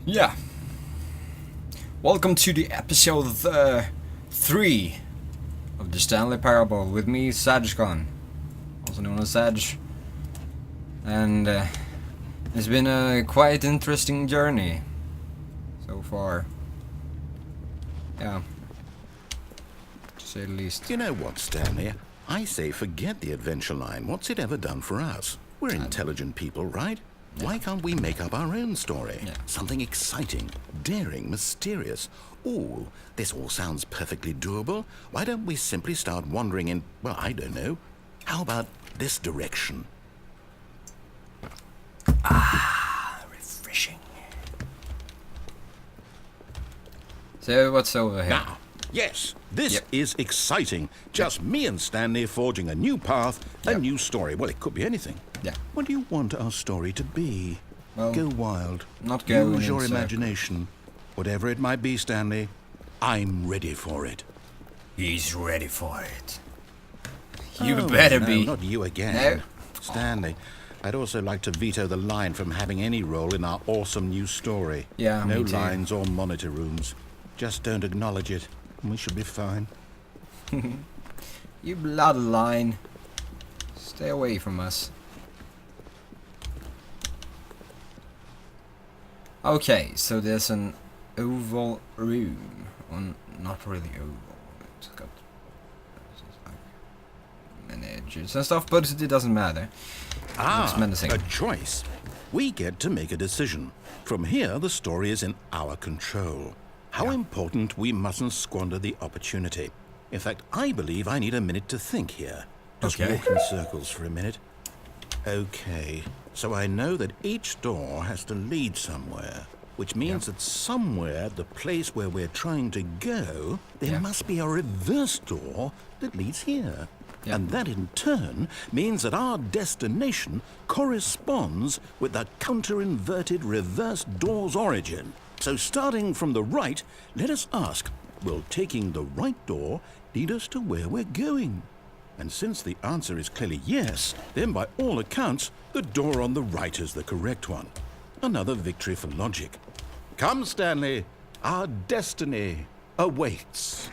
Yeah. Welcome to the episode 3 of the Stanley Parable with me, Sajkan, also known as Saj. And it's been a quite interesting journey so far. Yeah. To say the least. You know what, Stanley? I say forget the adventure line. What's it ever done for us? We're intelligent people, right? Yeah. Why can't we make up our own story? Yeah. Something exciting, daring, mysterious. Ooh, this all sounds perfectly doable. Why don't we simply start wandering in, well, I don't know. How about this direction? Ah, refreshing. So what's over here? Now, yes, this is exciting. Just me and Stanley forging a new path, a new story. Well, it could be anything. Yeah. What do you want our story to be? Well, go wild. Not going Use your in imagination. Whatever it might be, Stanley, I'm ready for it. He's ready for it. You better be. Not you again. No. Stanley, I'd also like to veto the line from having any role in our awesome new story. Yeah, no me too. lines or monitor rooms. Just don't acknowledge it, and we should be fine. You bloody line. Stay away from us. Okay, so there's an oval room. Well, not really oval. It's got like many edges and stuff, but it doesn't matter. It's menacing. A choice. We get to make a decision. From here, the story is in our control. How important, we mustn't squander the opportunity. In fact, I believe I need a minute to think here. Just walk in circles for a minute. Okay, so I know that each door has to lead somewhere, which means that somewhere, the place where we're trying to go, there must be a reverse door that leads here. And that in turn means that our destination corresponds with the counter-inverted reverse door's origin. So starting from the right, let us ask, will taking the right door lead us to where we're going? And since the answer is clearly yes, then by all accounts, the door on the right is the correct one. Another victory for logic. Come, Stanley, our destiny awaits.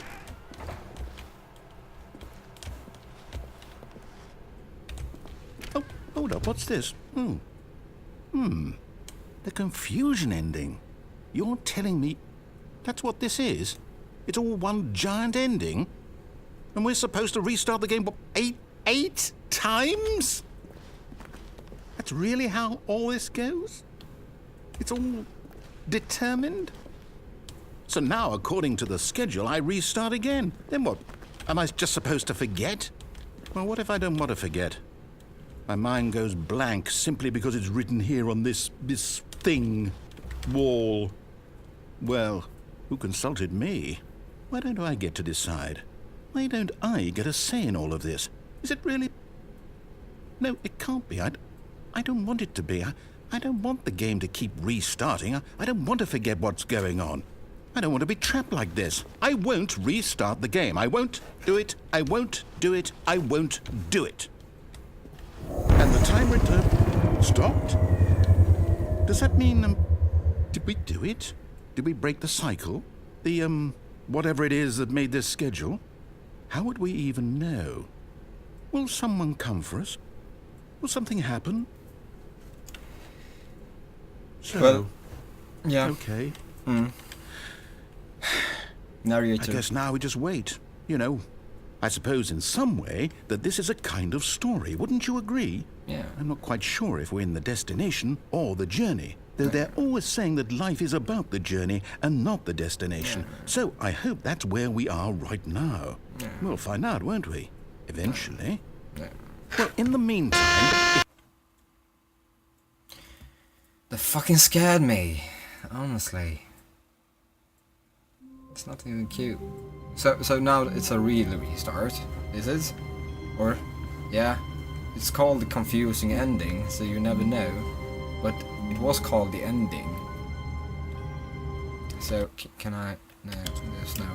Oh, hold up, what's this? The confusion ending. You're telling me that's what this is? It's all one giant ending? And we're supposed to restart the game, what, eight times? That's really how all this goes? It's all determined? So now, according to the schedule, I restart again. Then what? Am I just supposed to forget? Well, what if I don't want to forget? My mind goes blank simply because it's written here on this thing, wall. Well, who consulted me? Why don't I get to decide? Why don't I get a say in all of this? Is it really? No, it can't be. I don't want it to be. I don't want the game to keep restarting. I don't want to forget what's going on. I don't want to be trapped like this. I won't restart the game. I won't do it. I won't do it. I won't do it. And the time return stopped? Does that mean, did we do it? Did we break the cycle? The, whatever it is that made this schedule? How would we even know? Will someone come for us? Will something happen? So, well, yeah. Okay. Narrator. I guess now we just wait. You know, I suppose in some way that this is a kind of story. Wouldn't you agree? Yeah. I'm not quite sure if we're in the destination or the journey. Though they're always saying that life is about the journey and not the destination. So I hope that's where we are right now. We'll find out, won't we? Eventually. Well, in the meantime... That fucking scared me. Honestly. It's not even cute. So now it's a real restart, is it? Or... yeah. It's called the confusing ending, so you never know. But it was called the ending. So, can I... no, there's no...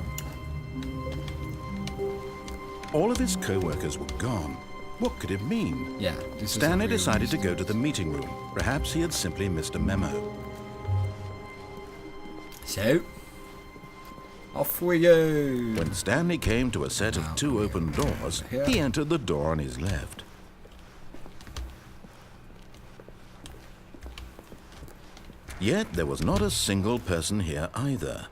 All of his co-workers were gone. What could it mean? Yeah, Stanley decided to go to the meeting room. Perhaps he had simply missed a memo. So, off we go. When Stanley came to a set of two open doors, he entered the door on his left. Yet there was not a single person here either.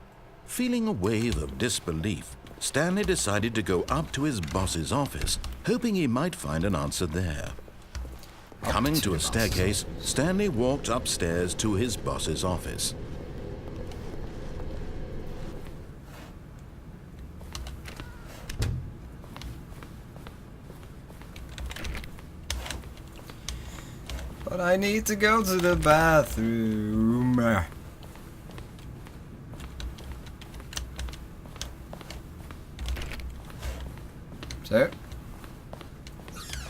Feeling a wave of disbelief, Stanley decided to go up to his boss's office, hoping he might find an answer there. Coming to a staircase, Stanley walked upstairs to his boss's office. But I need to go to the bathroom. So,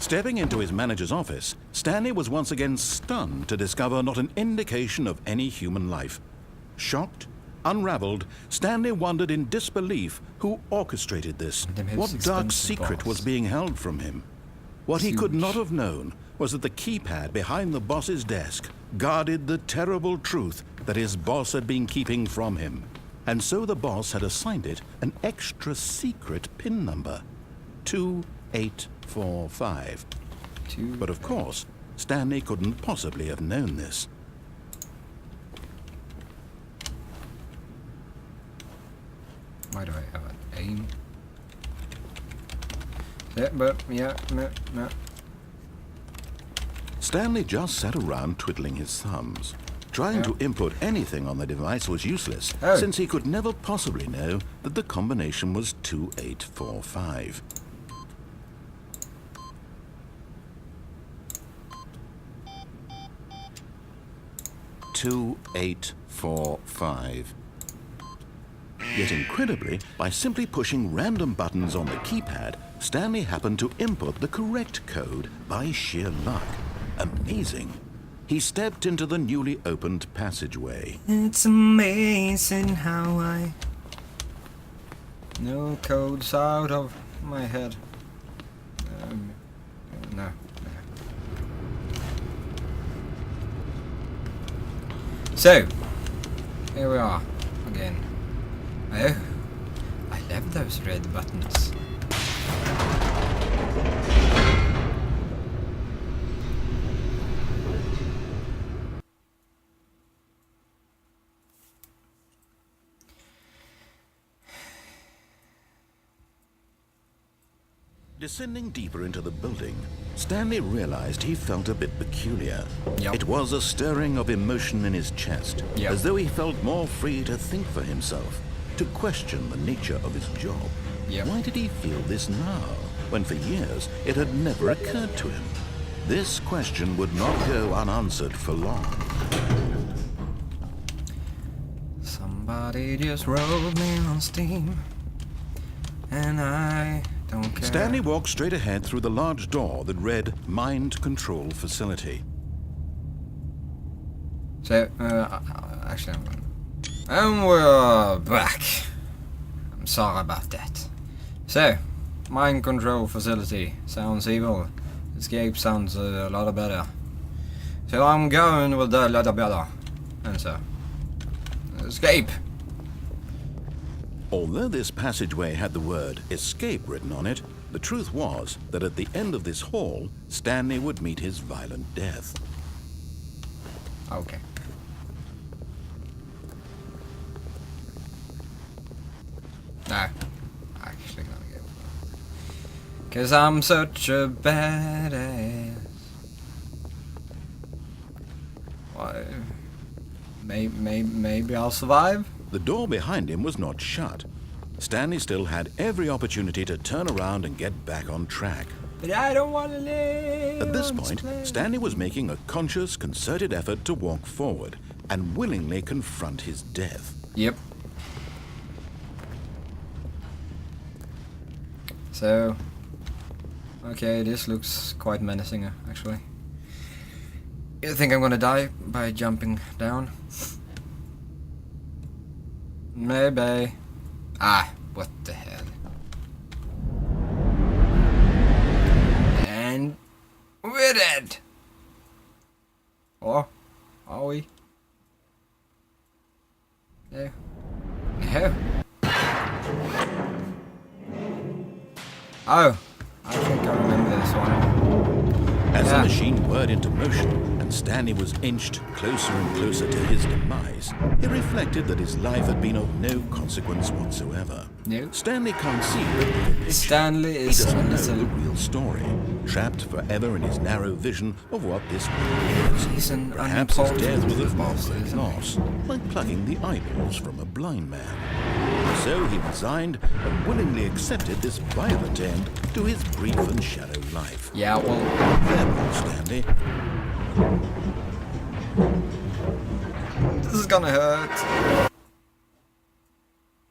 Stepping into his manager's office, Stanley was once again stunned to discover not an indication of any human life. Shocked, unraveled, Stanley wondered in disbelief who orchestrated this. What dark secret was being held from him? What he could not have known was that the keypad behind the boss's desk guarded the terrible truth that his boss had been keeping from him. And so the boss had assigned it an extra secret PIN number, 2845. But of course, Stanley couldn't possibly have known this. Why do I have an aim? Yeah, but yeah, no. Stanley just sat around twiddling his thumbs. Trying to input anything on the device was useless, since he could never possibly know that the combination was 2845. Yet incredibly, by simply pushing random buttons on the keypad, Stanley happened to input the correct code by sheer luck. Amazing. He stepped into the newly opened passageway. It's amazing how I know codes out of my head. No. So, here we are again. Oh, I love those red buttons. Descending deeper into the building, Stanley realized he felt a bit peculiar. Yep. It was a stirring of emotion in his chest, as though he felt more free to think for himself, to question the nature of his job. Yep. Why did he feel this now, when for years it had never occurred to him? This question would not go unanswered for long. Somebody just wrote me on Steam, and I don't care. Stanley walked straight ahead through the large door that read Mind Control Facility. So, actually, and we're back. I'm sorry about that. So, Mind Control Facility sounds evil. Escape sounds a lot better. So I'm going with the lot better answer. Escape. Although this passageway had the word escape written on it, the truth was that at the end of this hall, Stanley would meet his violent death. Okay. No. Actually gonna go. 'Cause I'm such a badass. Why? Maybe I'll survive? The door behind him was not shut. Stanley still had every opportunity to turn around and get back on track. But I don't want to live. At this point, Stanley was making a conscious, concerted effort to walk forward and willingly confront his death. Yep. So, okay, this looks quite menacing, actually. You think I'm gonna die by jumping down? Maybe. Ah, what the hell. And we're dead. Or are we? No. Oh. Oh, I think I remember this one. As the machine whirred into motion and Stanley was inched closer and closer to his demise, he reflected that his life had been of no consequence whatsoever. No. Stanley can't see the bigger picture. Stanley He is doesn't know a the real story, trapped forever in his narrow vision of what this world is. He's an Perhaps his death was a unimportant marvelous isn't he? loss, like plucking the eyeballs from a blind man. So he resigned and willingly accepted this violent end to his brief and shallow life. Yeah, well, Farewell, Stanley. this is gonna hurt.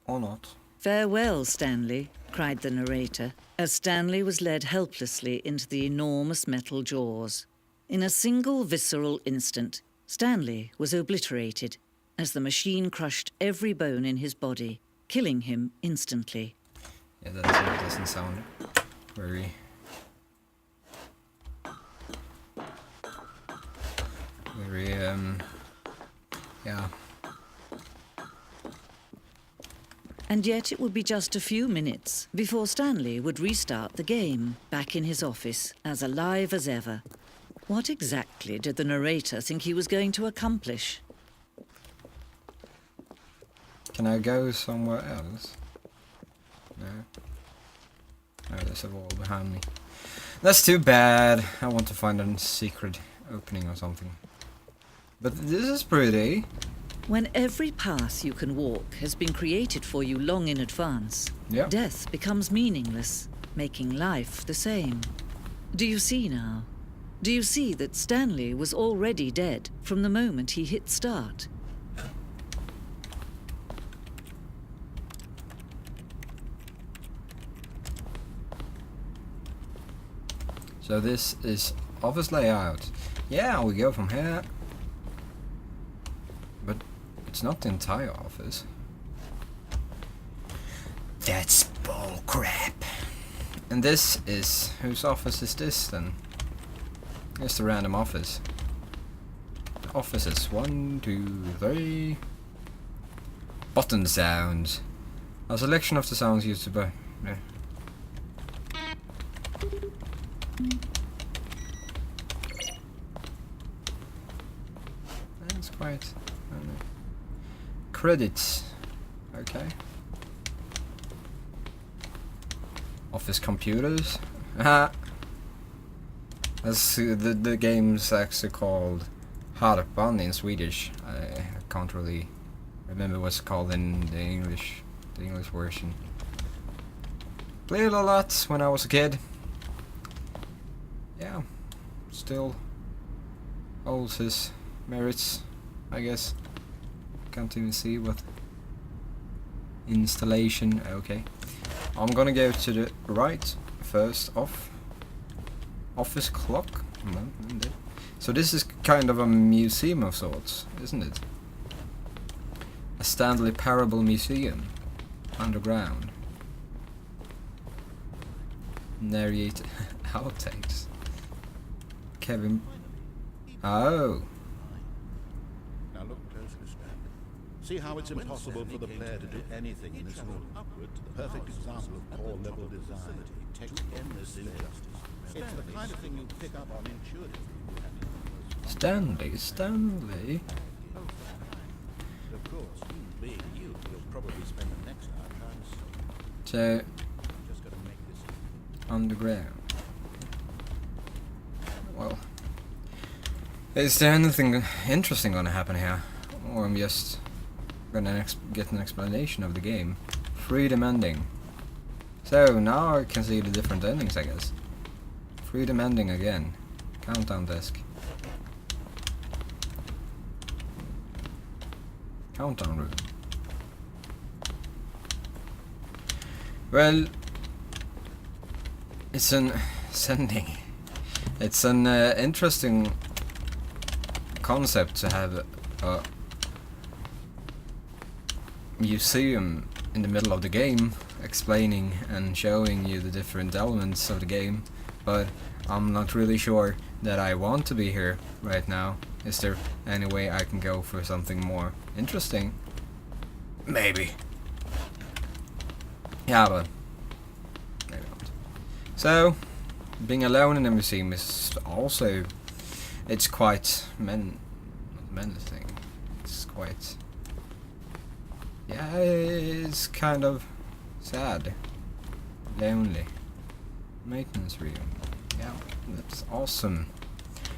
Or not. Farewell, Stanley, cried the narrator, as Stanley was led helplessly into the enormous metal jaws. In a single visceral instant, Stanley was obliterated as the machine crushed every bone in his body, killing him instantly. Yeah, that doesn't sound very... Very, yeah. And yet it would be just a few minutes before Stanley would restart the game, back in his office, as alive as ever. What exactly did the narrator think he was going to accomplish? Can I go somewhere else? No. No, there's a wall behind me. That's too bad. I want to find a secret opening or something. But this is pretty. When every path you can walk has been created for you long in advance, Yeah. death becomes meaningless, making life the same. Do you see now? Do you see that Stanley was already dead from the moment he hit start? So this is office layout. Yeah, we go from here. But it's not the entire office. That's bull crap. And this is... whose office is this then? It's the random office. The offices. 1, 2, 3. Button sounds. A selection of the sounds used by... yeah. That's quite... I don't know. Credits. Okay. Office computers. Haha. That's the game's actually called Harpan in Swedish. I can't really remember what's called in the English version. Played it a lot when I was a kid. Yeah, still holds his merits, I guess. Can't even see what installation. Okay, I'm gonna go to the right first off. Office clock. So this is kind of a museum of sorts, isn't it? A Stanley Parable museum underground. Narrate outtakes. Kevin. Oh. Now look closely, Stanley. See how it's impossible for the player to do anything in this world. The perfect example of poor level design. Text endless injustice. It's the kind of thing you pick up on intuitively. Stanley. Of course, being you, you'll probably spend the next hour trying to solve it. So, Just gotta make this underground. Well, is there anything interesting gonna happen here? Or I'm just gonna get an explanation of the game. Freedom ending. So, now I can see the different endings, I guess. Freedom ending again. Countdown desk. Countdown room. Well, it's an sending. It's an interesting concept to have a museum in the middle of the game, explaining and showing you the different elements of the game, but I'm not really sure that I want to be here right now. Is there any way I can go for something more interesting? Maybe. Yeah, but maybe not. So, being alone in a museum is also, it's quite menacing. It's quite, yeah, it's kind of sad, lonely. Maintenance room. Yeah, that's awesome.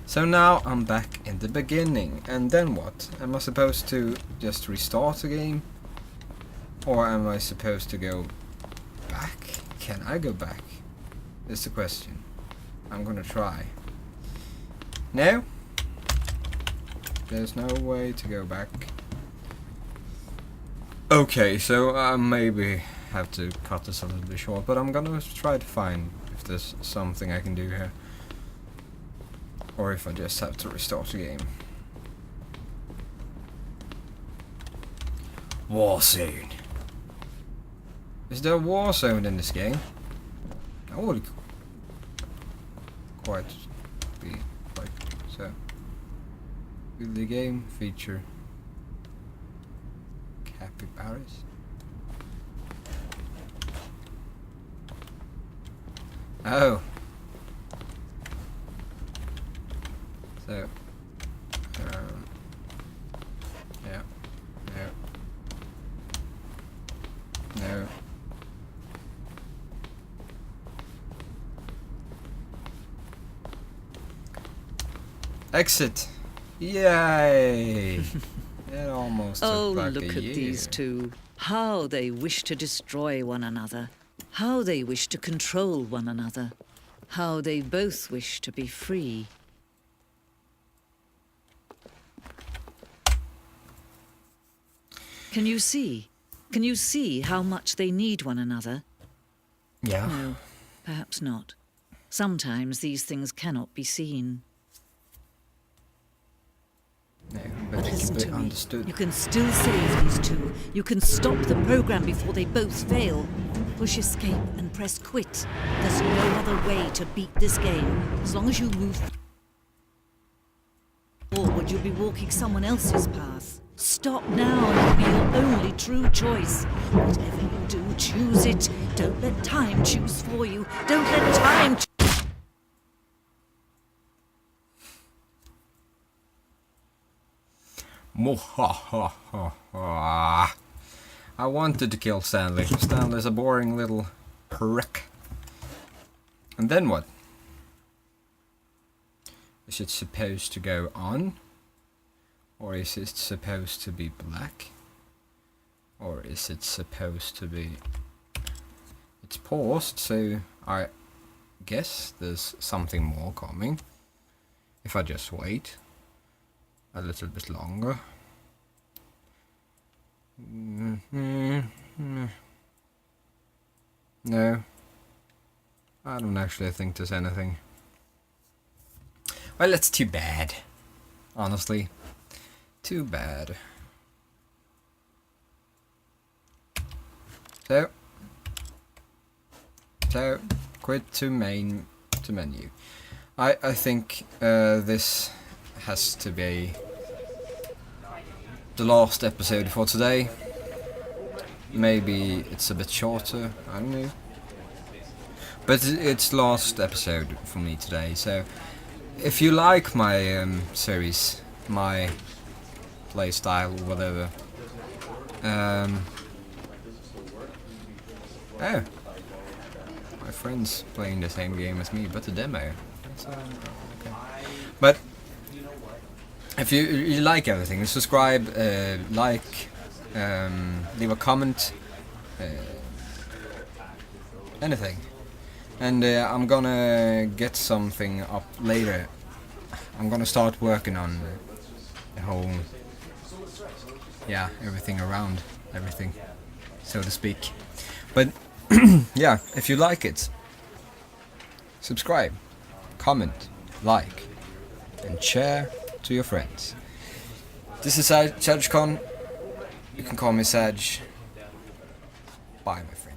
So now I'm back in the beginning, and then what? Am I supposed to just restart the game? Or am I supposed to go back? Can I go back? That's the question. I'm gonna try. No? There's no way to go back. Okay, so I maybe have to cut this a little bit short, but I'm gonna try to find if there's something I can do here. Or if I just have to restart the game. War zone. Is there a war zone in this game? That would quite be quite so. Will the game feature capybaras? Oh. So, yeah, no. Exit! Yay! It almost Oh, took like look a at year. these two. How they wish to destroy one another. How they wish to control one another. How they both wish to be free. Can you see? Can you see how much they need one another? Yeah. No, perhaps not. Sometimes these things cannot be seen. No, but it Listen can to be me. understood. You can still save these two. You can stop the program before they both fail. Push escape and press quit. There's no other way to beat this game. As long as you move forward, you'll be walking someone else's path. Stop now and it'll be your only true choice. Whatever you do, choose it. Don't let time choose for you. Don't let time Mohahaha. I wanted to kill Stanley. Stanley's a boring little prick. And then what? Is it supposed to go on? Or is it supposed to be black? Or is it supposed to be... It's paused, so I guess there's something more coming. If I just wait a little bit longer. No. I don't actually think there's anything. Well, that's too bad. Honestly. Too bad. So, quit to menu. I think this has to be the last episode for today. Maybe it's a bit shorter, I don't know. But it's last episode for me today, so if you like my series, my playstyle, whatever. Oh, my friend's playing the same game as me, but a demo. That's, okay. But if you like everything, subscribe, like, leave a comment, anything. And I'm gonna get something up later. I'm gonna start working on the whole, yeah, everything around everything, so to speak. But yeah, if you like it, subscribe, comment, like, and share to your friends. This is SageCon. You can call me Sage. Bye, my friend.